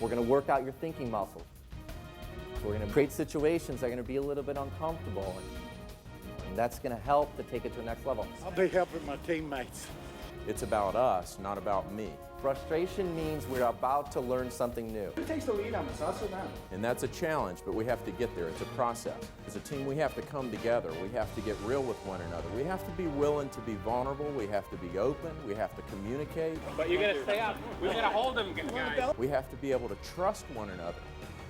We're going to work out your thinking muscles. We're going to create situations that are going to be a little bit uncomfortable, and that's going to help to take it to the next level. I'll be helping my teammates. It's about us, not about me. Frustration means we're about to learn something new. Who takes the lead on this, us or them? And that's a challenge, but we have to get there. It's a process. As a team, we have to come together. We have to get real with one another. We have to be willing to be vulnerable. We have to be open. We have to communicate. But you gotta stay up. We gotta hold them, guys. We have to be able to trust one another.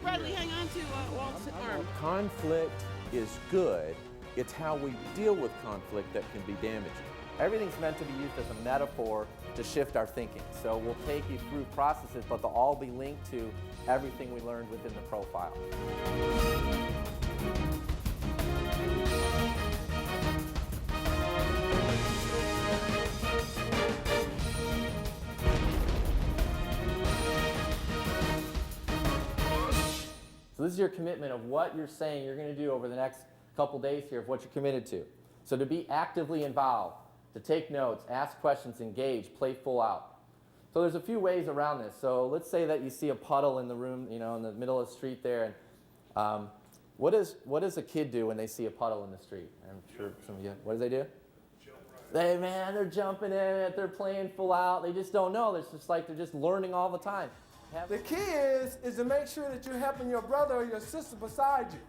Bradley, hang on to Walt's arm. Conflict is good. It's how we deal with conflict that can be damaging. Everything's meant to be used as a metaphor to shift our thinking. So we'll take you through processes, but they'll all be linked to everything we learned within the profile. So this is your commitment of what you're saying you're going to do over the next couple days here, of what you're committed to. So to be actively involved, to take notes, ask questions, engage, play full out. So there's a few ways around this. So let's say that you see a puddle in the room, in the middle of the street there. And what does a kid do when they see a puddle in the street? I'm sure some of you, what do they do? They're jumping in it, they're playing full out. They just don't know. It's just like they're just learning all the time. The key is to make sure that you're helping your brother or your sister beside you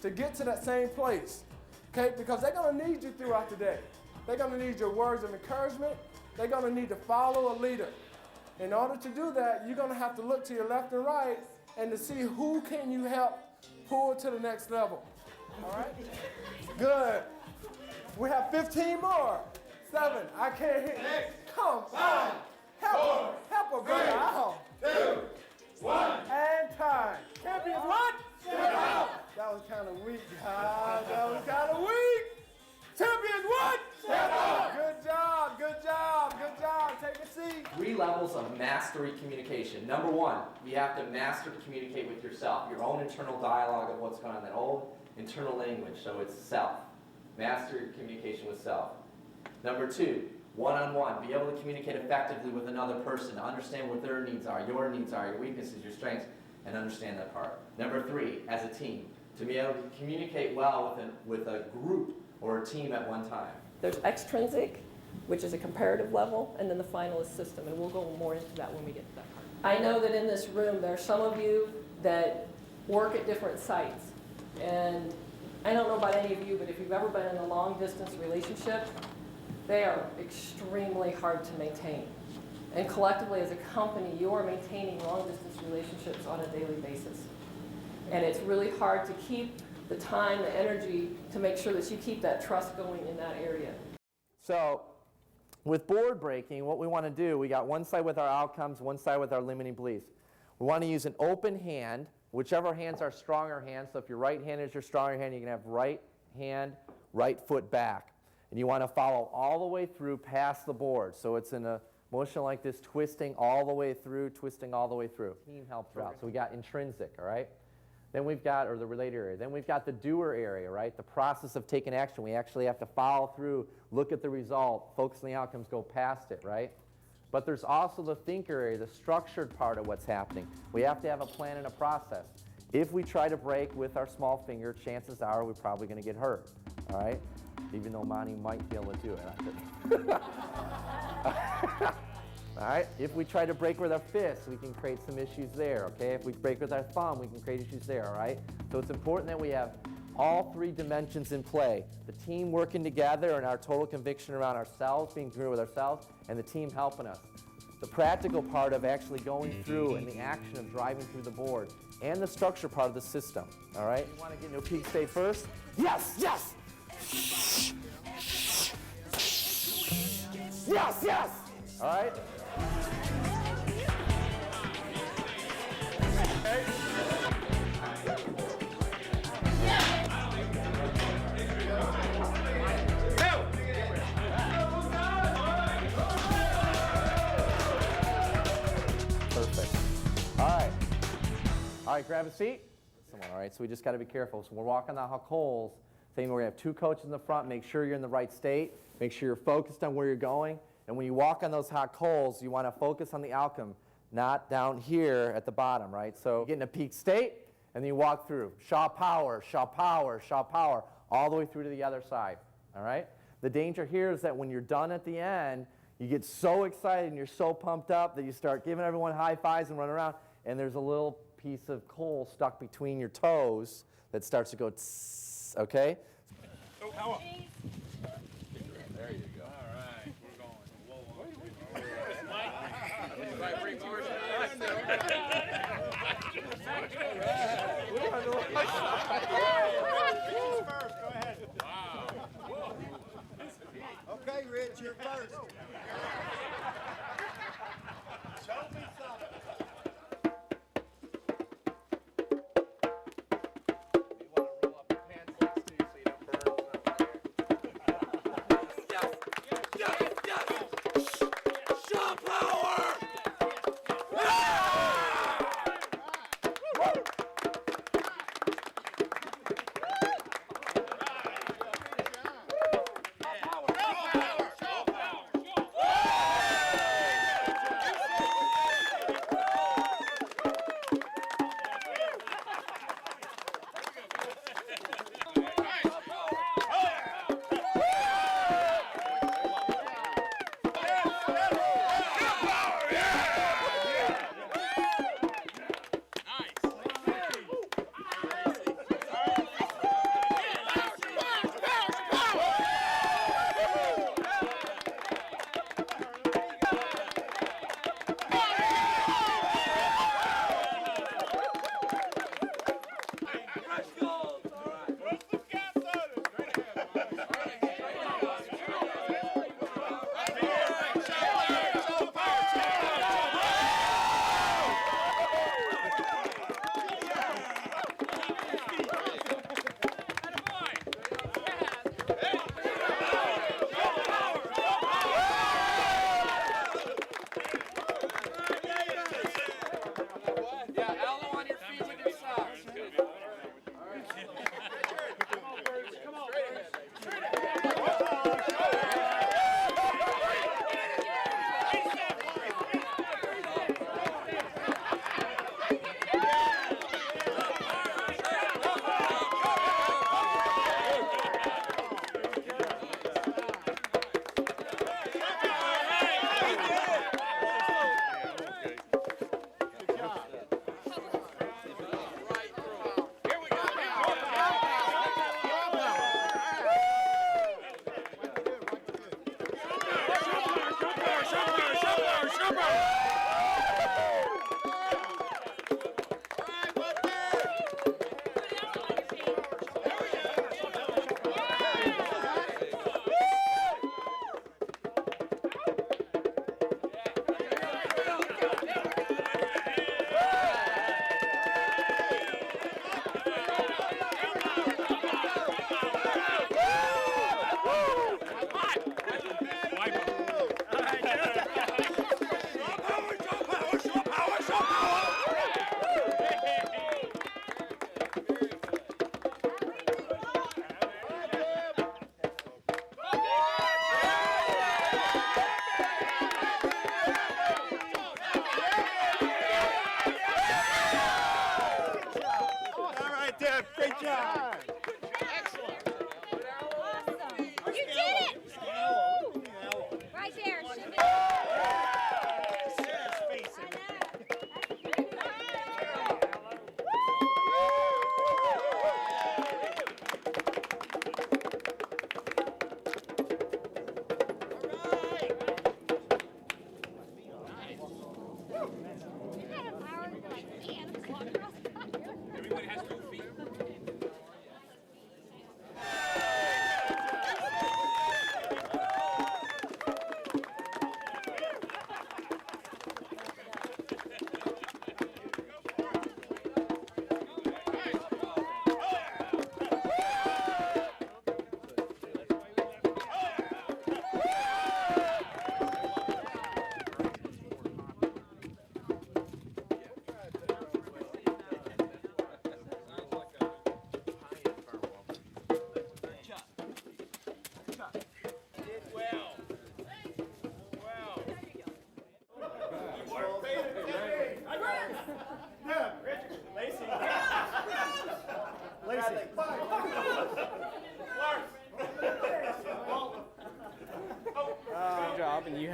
to get to that same place, okay? Because they're going to need you throughout the day. They're going to need your words of encouragement. They're going to need to follow a leader. In order to do that, you're going to have to look to your left and right and to see who can you help pull to the next level. All right? Good. We have 15 more. 7. I can't hear. Come on. Help her, brother. Out. 2, 1. And time. Champions what? Step out. That was kind of weak, guys. That was kind of weak. Champions what? Step out. Good job, good job, good job. Take a seat. 3 levels of mastery communication. Number 1, you have to master to communicate with yourself, your own internal dialogue of what's going on, that old internal language, so it's self. Master communication with self. Number 2, one-on-one, be able to communicate effectively with another person, to understand what their needs are, your weaknesses, your strengths, and understand that part. Number 3, as a team, to be able to communicate well with a group or a team at one time. There's extrinsic, which is a comparative level, and then the final is system, and we'll go more into that when we get to that part. I know that in this room there are some of you that work at different sites, and I don't know about any of you, but if you've ever been in a long-distance relationship, they are extremely hard to maintain. And collectively as a company, you are maintaining long-distance relationships on a daily basis. And it's really hard to keep the time, the energy, to make sure that you keep that trust going in that area. So with board breaking, what we want to do, we got one side with our outcomes, one side with our limiting beliefs. We want to use an open hand, whichever hands are stronger hands. So if your right hand is your stronger hand, you can have right hand, right foot back. And you want to follow all the way through past the board. So it's in a motion like this, twisting all the way through, twisting all the way through. Team help throughout. So we got intrinsic, all right? Then we've got, or the related area. Then we've got the doer area, right? The process of taking action. We actually have to follow through, look at the result, focus on the outcomes, go past it, right? But there's also the thinker area, the structured part of what's happening. We have to have a plan and a process. If we try to break with our small finger, chances are we're probably going to get hurt, all right? Even though Monty might be able to do it. All right, if we try to break with our fists, we can create some issues there, okay? If we break with our thumb, we can create issues there, all right? So it's important that we have all 3 dimensions in play. The team working together and our total conviction around ourselves, being familiar with ourselves, and the team helping us. The practical part of actually going through and the action of driving through the board, and the structure part of the system, all right? You want to get into a peak state first? Yes, yes! Yes, yes! All right? Perfect. All right, grab a seat. All right, so we just got to be careful. So we're walking the coals. Saying we're going to have 2 coaches in the front. Make sure you're in the right state. Make sure you're focused on where you're going. And when you walk on those hot coals, you want to focus on the outcome, not down here at the bottom, right? So you get in a peak state, and then you walk through. Shaw power, shaw power, shaw power, all the way through to the other side, all right? The danger here is that when you're done at the end, you get so excited and you're so pumped up that you start giving everyone high fives and run around, and there's a little piece of coal stuck between your toes that starts to go tss, okay? There you go. All right, we're going. Whoa, Mike. Bring yours Okay, Rich, you're first. Show me something. You want to roll up your pants next to you so you don't burn something. Yes! Shaw power! Great job. Excellent. Awesome. You did it! Woo! Right there. Should be. Everybody has 2 feet.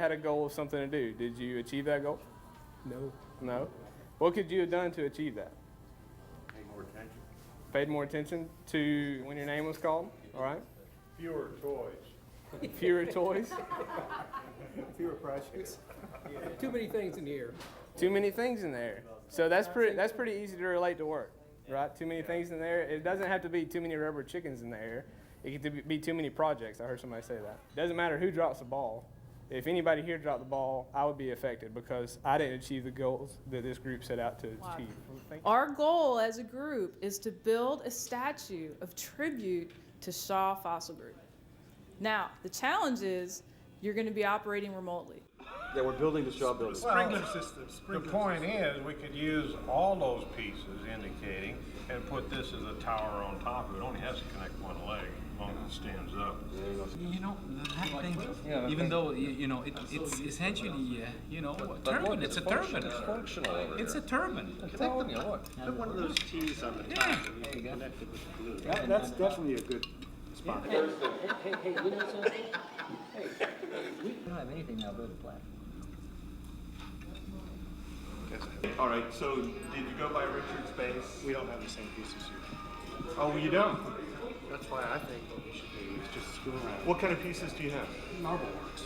had a goal of something to do. Did you achieve that goal? No. No? What could you have done to achieve that? Pay more attention. Paid more attention to when your name was called? All right. Fewer toys. Fewer toys? Fewer projects. Too many things in the air. Too many things in there. So that's pretty easy to relate to work, right? Too many things in there. It doesn't have to be too many rubber chickens in the air. It could be too many projects. I heard somebody say that. It doesn't matter who drops the ball. If anybody here dropped the ball, I would be affected because I didn't achieve the goals that this group set out to achieve. Our goal as a group is to build a statue of tribute to Shaw Fossil Group. Now, the challenge is you're going to be operating remotely. Yeah, we're building the Shaw building. Sprinkler system. The point is, we could use all those pieces indicating and put this as a tower on top of it. It only has to connect one leg as long as it stands up. You know, that thing, even though, you know, it's essentially, you know, a turban. It's a turban. It's functional over It's a turban. Take them, you know what? Put one of those T's on the top and you can connect it with glue. That's definitely a good spot. Hey, you know something? Hey, we don't have anything now but a plan. All right, so did you go by Richard's base? We don't have the same pieces here. Oh, you don't? That's why I think what we should do is just screw around. What kind of pieces do you have? Marble works.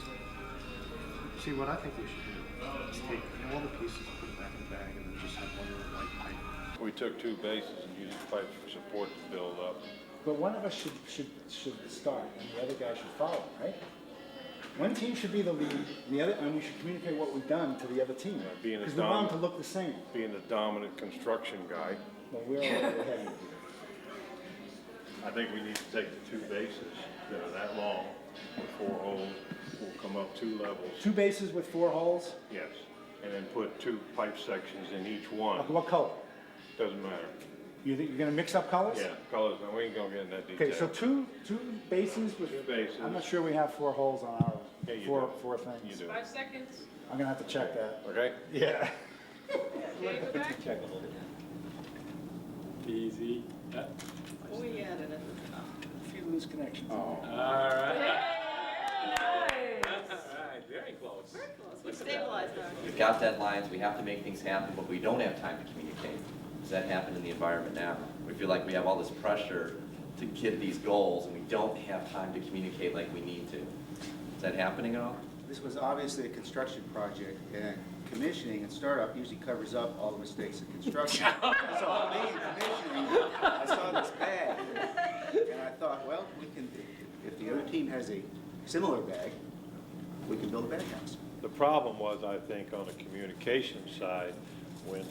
See, what I think we should do is take all the pieces, put it back in the bag, and then just have one little white pipe. We took two bases and used pipes for support to build up. But one of us should start, and the other guy should follow, right? One team should be the lead, and we should communicate what we've done to the other team. Being Because as we want dominant, them to look the same. being the dominant construction guy, Well, we're already ahead of you. I think we need to take the two bases that are that long with 4 holes. We'll come up 2 levels. 2 bases with 4 holes? Yes. And then put 2 pipe sections in each one. Of what color? Doesn't matter. You think you're gonna mix up colors? Yeah, colors, and we ain't gonna get in that detail. Okay, so two bases with. 2 bases. I'm not sure we have 4 holes on our, Yeah, you four do. things. You do. 5 seconds. I'm gonna have to check that. Okay? Yeah. Okay, go back. Easy. We added it. A few loose connections. All right. Nice. Very close. Very close. We stabilized that. We've got deadlines, we have to make things happen, but we don't have time to communicate. Does that happen in the environment now? We feel like we have all this pressure to hit these goals, and we don't have time to communicate like we need to. Is that happening at all? This was obviously a construction project, and commissioning and startup usually covers up all the mistakes of construction. So me in commissioning, I saw this bag, and I thought, well, we can, if the other team has a similar bag, we can build a bag house. The problem was, I think, on the communication side, when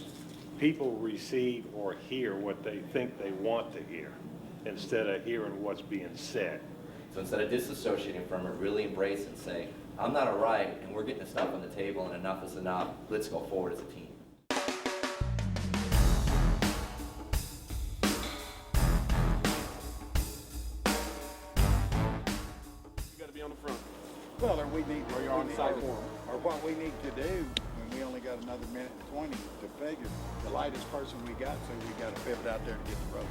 people receive or hear what they think they want to hear, instead of hearing what's being said. So instead of disassociating from it, really embrace and say, I'm not all right, and we're getting this stuff on the table, and enough is enough. Let's go forward as a team. You gotta be on the front. Well, or we need, Or you're on site for 'em. or what we need to do, when we only got another minute and 20 to figure, the lightest person we got, so we gotta pivot out there to get the rope.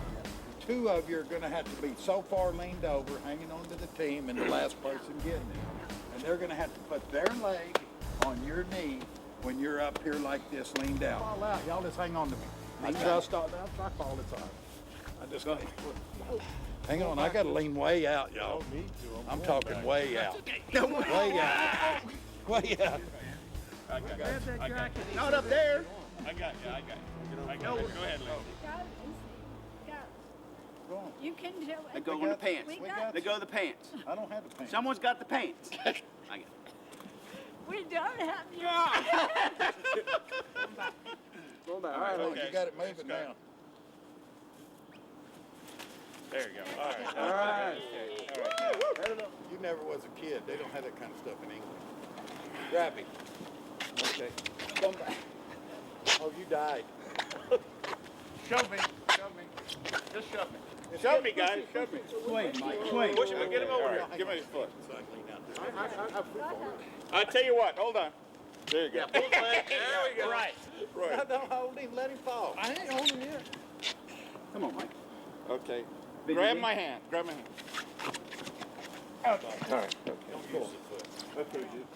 2 of you are gonna have to be so far leaned over, hanging on to the team, and the last person getting it. And they're gonna have to put their leg on your knee when you're up here like this, leaned out. Fall out, y'all just hang on to me. I trust all that, I fall the time. I just go. Hang on, I gotta lean way out, y'all. I'm talking way out. Way out. Way out. I got you. I got you. Not up there. I got you. I got you. Go ahead, Lee. Go on. You can do it. They go on the pants. We got They go the pants. I don't have the pants. Someone's got the pants. I got it. We don't have you. All right, look, you got it moving now. There you go. All right. All right. I don't know. You never was a kid. They don't have that kind of stuff in England. Grab me. Okay. Come back. Oh, you died. Shove me. Shove me. Just shove me. Shove me, guys. Shove me. Swing, Mike. Swing. Push him. Get him over here. Give me his foot. I tell you what. Hold on. There you go. Yeah, pull the leg. There we go. Right. Right. Don't hold him. Let him fall. I ain't holding him. Come on, Mike. Okay. Grab my hand. Grab my hand. Okay. All right. Okay. Cool. Okay, dude.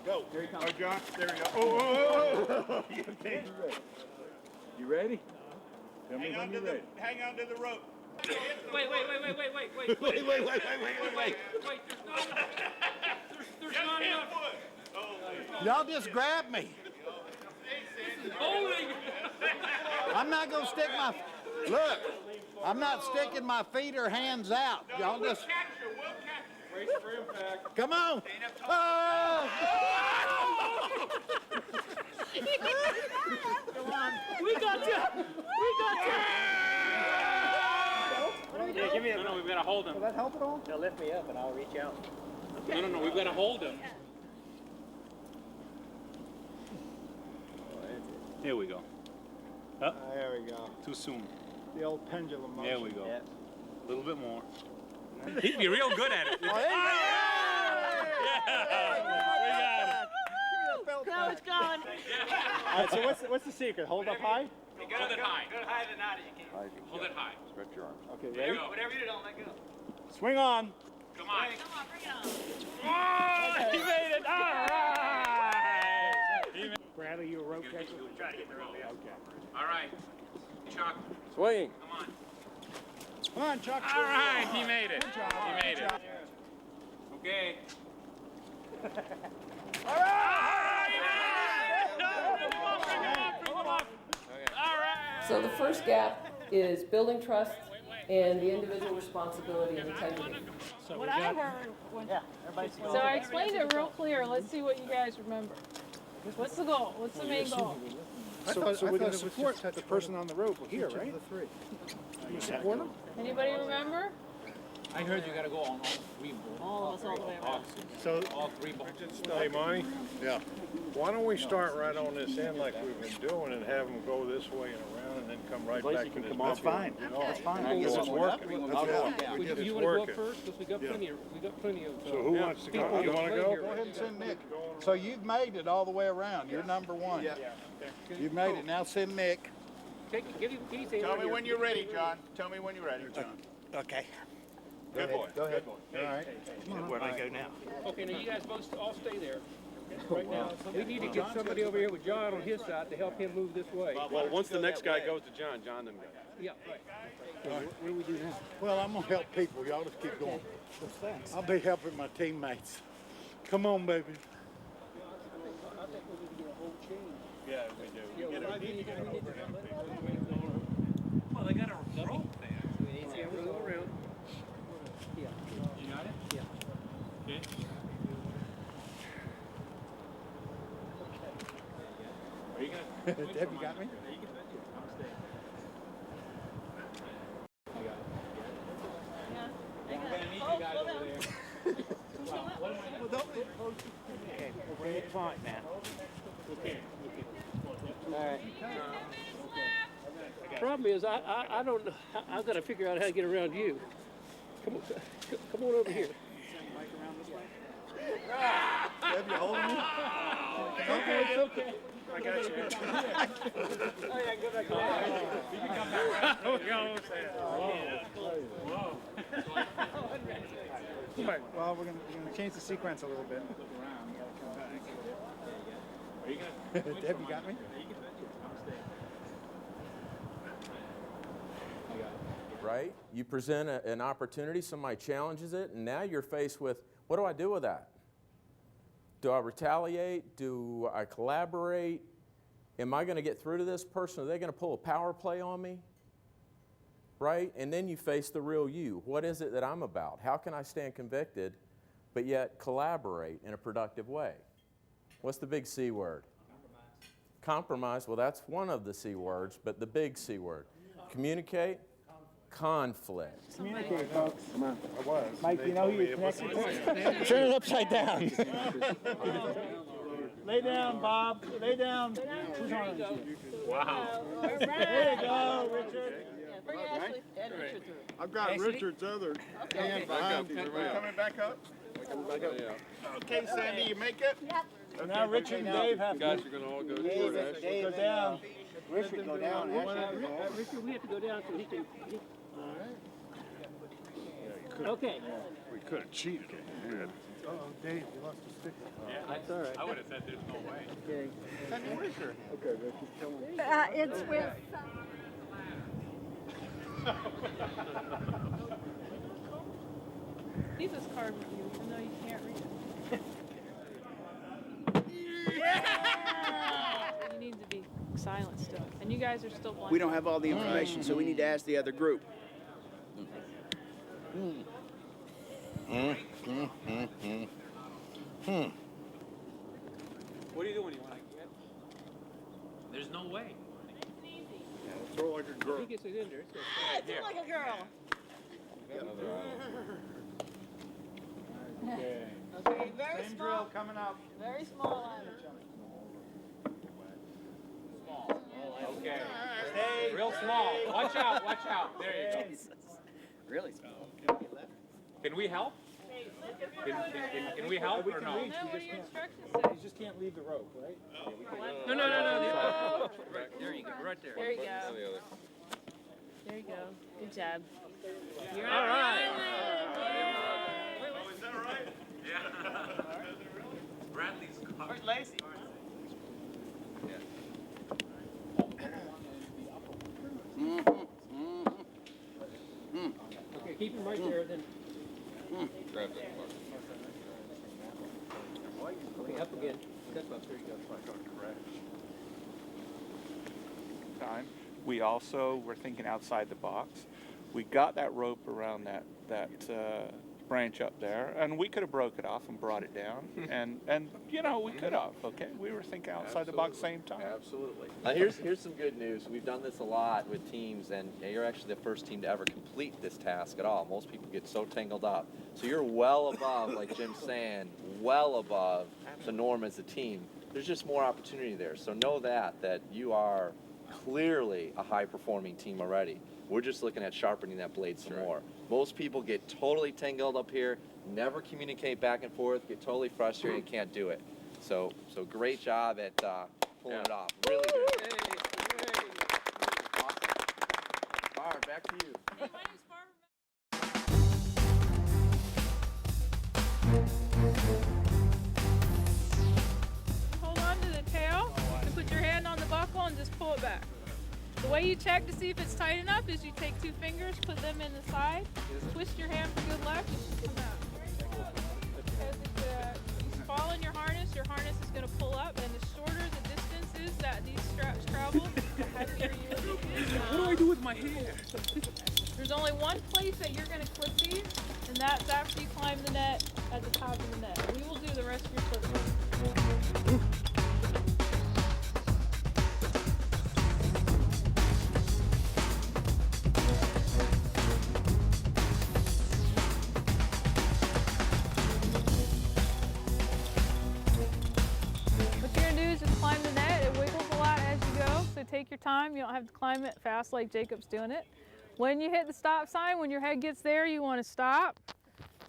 Go. Here he comes. All right, John. There we go. Oh. Okay. You ready? Tell me when you're ready. Hang on to the rope. Wait. There's not enough. Y'all just grab me. Bowling. I'm not gonna stick my, look, I'm not sticking my feet or hands out. Y'all just, Brace for impact. come on. Oh! Come on. We got you. Yeah, give me a. No, we've got to hold him. Will that help at all? He'll lift me up and I'll reach out. No, we've got to hold him. Here we go. Up. There we go. Too soon. The old pendulum motion. There we go. A little bit more. He'd be real good at it. Oh, We got it. Now it's going. All right, so what's the secret? Hold up high? Hold it high. Go higher than that you can. Hold it high. Stretch your arms. Okay, There you ready? go. Whatever you do, don't let go. Swing on. Come on. Come on, bring it on. Oh, he made it. All right. Bradley, you a rope catcher? Try to get the rope. Okay. All right. Chuck, Swing. come on. Come on, Chuck. All right, he made it. He made it. Okay. All right. Bring him up. All right. So the first gap is building trust and the individual responsibility and integrity. What I heard was. So I explained it real clear. Let's see what you guys remember. What's the goal? What's the main goal? So we're going to support the person on the rope here, right? You support him? Anybody remember? I heard you got to go on all three balls. All of us all the way around. So, All three balls. hey, Monty, Yeah. why don't we start right on this end like we've been doing and have them go this way and around and then come right back to this. That's fine. That's fine. It's working. You It's You want to go working. first? Because we got plenty of. So who wants to go? You want to Go go? ahead and send Nick. So you've made it all the way around. You're number one. Yeah. You've made it. Now send Nick. Tell me when you're ready, John. Tell me when you're ready, John. Okay. Good boy. Go ahead. Good boy. All right. Where do I go now? Okay, now you guys both all stay there. Right now, we need to get somebody over here with John on his side to help him move this way. Well, once the next guy goes to John then goes. Yeah, right. What do we do now? Well, I'm going to help people. Y'all just keep going. I'll be helping my teammates. Come on, baby. Yeah, we do. Well, they got a rope there. Yeah, we'll go around. You got it? Yeah. Okay. Are you gonna? Have you got me? Bring it fine now. Problem is, I don't know. I've got to figure out how to get around you. Come on over here. Have you holding me? Okay, it's okay. I got you. Oh, yeah, go back there. You can come back around. Well, we're going to change the sequence a little bit. Have you got me? Right? You present an opportunity, somebody challenges it, and now you're faced with, what do I do with that? Do I retaliate? Do I collaborate? Am I going to get through to this person? Are they going to pull a power play on me? Right? And then you face the real you. What is it that I'm about? How can I stand convicted, but yet collaborate in a productive way? What's the big C word? Compromise. Well, that's one of the C words, but the big C word. Communicate. Conflict. Communicate, folks. Come on. I was. Mike, you know who you're connected to? Turn it upside down. Lay down, Bob. Lay down. Who's on it? Wow. There you go, Richard. Bring Ashley and Richard through. I've got Richard's other hand behind me. Coming back up? Okay, Sandy, you make it? Yep. So now Richard and Dave have to Guys are going to all go toward Ashley. go down. Richard, go down. Richard, we have to go down so he can. Okay. We could have cheated. Uh-oh, Dave, you lost a sticker. Yeah, that's all right. I would have said there's no way. Okay. Okay, Ricky, tell me. It's with. Leave this card with you, even though you can't read it. You need to be silent still. And you guys are still blind. We don't have all the information, so we need to ask the other group. What are you doing? You want to get? There's no way. Throw like a girl. He gets it in there. It's It's like a girl. okay. Okay, very Same small. drill coming up. Very small ladder. Okay. Real small. Watch out. Watch out. There you go. Really small. Can we help? Can we help or no? No, what do your instructions say? You just can't leave the rope, right? No. Right, there you go. Right there. There you go. There you go. Good job. You're All right. Is that right? Yeah. Bradley's car. Where's Lacey? Okay, keep him right there. Then Grab that part. okay, up again. Step up. There you go. Time. We also were thinking outside the box. We got that rope around that branch up there, and we could have broke it off and brought it down, and you know we could have. Okay, we were thinking outside the box same time. Absolutely. Here's some good news. We've done this a lot with teams, and you're actually the first team to ever complete this task at all. Most people get so tangled up. So you're well above, like Jim's saying, well above the norm as a team. There's just more opportunity there. So know that you are clearly a high-performing team already. We're just looking at sharpening that blade some more. Most people get totally tangled up here, never communicate back and forth, get totally frustrated, can't do it. So great job at pulling it off. Really good. Awesome. Barb, back to you. Hey, my name's Barbara. Hold on to the tail and put your hand on the buckle and just pull it back. The way you check to see if it's tight enough is you take 2 fingers, put them in the side, twist your hand for good luck, it should come out. Because if you fall in your harness is going to pull up, and the shorter the distance is that these straps travel, the heavier you will be. What do I do with my hair? There's only one place that you're going to clip these, and that's after you climb the net at the top of the net. We will do the rest of your clipping. Take your time. You don't have to climb it fast like Jacob's doing it. When you hit the stop sign, when your head gets there, you want to stop.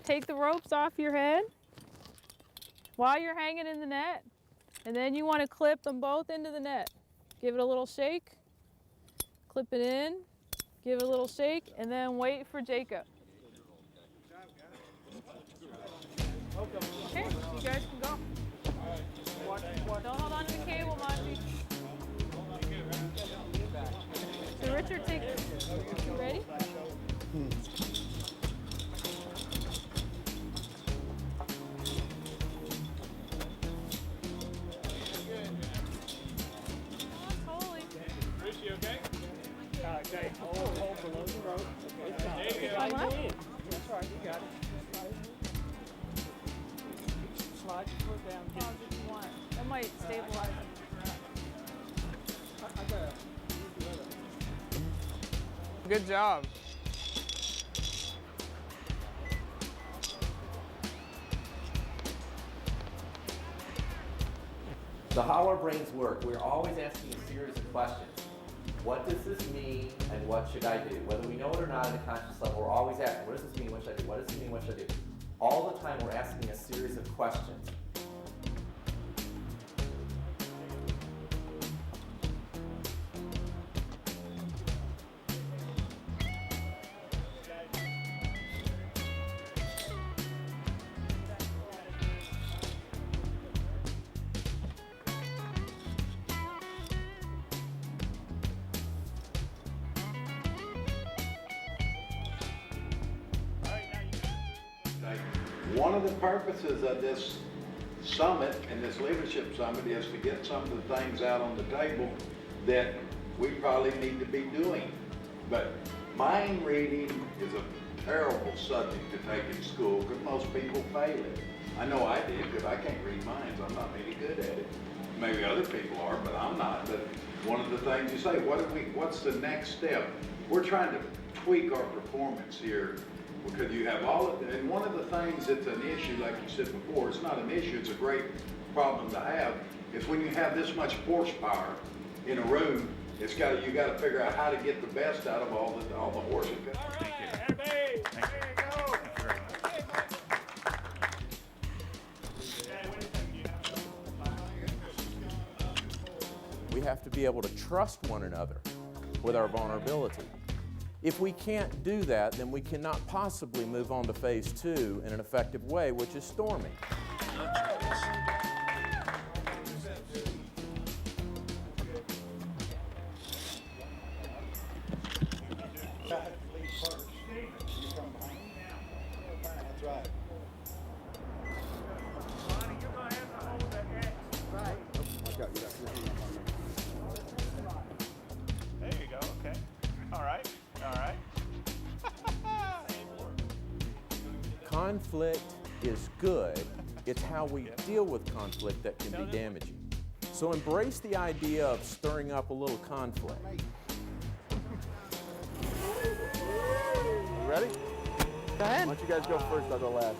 Take the ropes off your head while you're hanging in the net, and then you want to clip them both into the net. Give it a little shake, clip it in, give it a little shake, and then wait for Jacob. Okay, you guys can go. Don't hold on to the cable, Monty. So Richard, take it. You ready? Totally. Rich, you okay? Okay, hold below the rope. Okay. That's right, you got it. Slide your foot down. Pause if you want. That might stabilize it. Good job. So how our brains work, we're always asking a series of questions. What does this mean, and what should I do? Whether we know it or not at a conscious level, we're always asking, what does this mean, what should I do? What does this mean, what should I do? All the time we're asking a series of questions. One of the purposes of this summit and this leadership summit is to get some of the things out on the table that we probably need to be doing. But mind reading is a terrible subject to take in school because most people fail it. I know I did because I can't read minds. I'm not really good at it. Maybe other people are, but I'm not. But one of the things you say, what's the next step? We're trying to tweak our performance here because you have all of it. And one of the things that's an issue, like you said before, it's not an issue, it's a great problem to have, is when you have this much horsepower in a room, you got to figure out how to get the best out of all the horses. Thank you. There you go. We have to be able to trust one another with our vulnerability. If we can't do that, then we cannot possibly move on to phase 2 in an effective way, which is storming. That's right. There you go. Okay. All right. All right. Conflict is good. It's how we deal with conflict that can be damaging. So embrace the idea of stirring up a little conflict. You ready? Go ahead. Why don't you guys go first, I'll go last.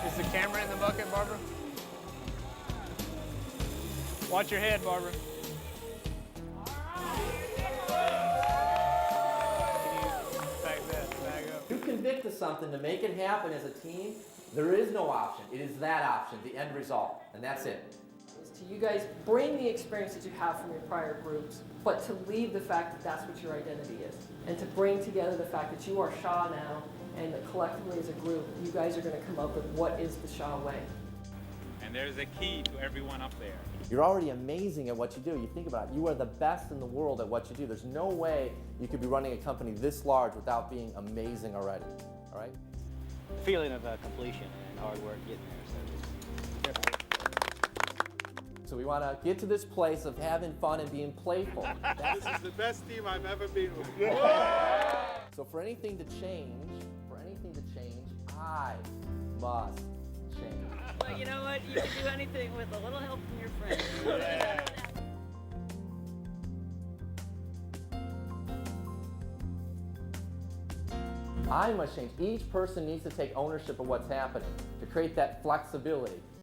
Is the camera in the bucket, Barbara? Watch your head, Barbara. You convict to something to make it happen as a team, there is no option. It is that option, the end result, and that's it. Is to you guys bring the experience that you have from your prior groups, but to leave the fact that that's what your identity is. And to bring together the fact that you are Shaw now, and that collectively as a group, you guys are going to come up with what is the Shaw way. And there's a key to everyone up there. You're already amazing at what you do. You think about it, you are the best in the world at what you do. There's no way you could be running a company this large without being amazing already, all right? The feeling of completion and hard work getting there. So we want to get to this place of having fun and being playful. This is the best team I've ever been with. So for anything to change, I must change. Well, you know what? You can do anything with a little help from your friends. I must change. Each person needs to take ownership of what's happening to create that flexibility.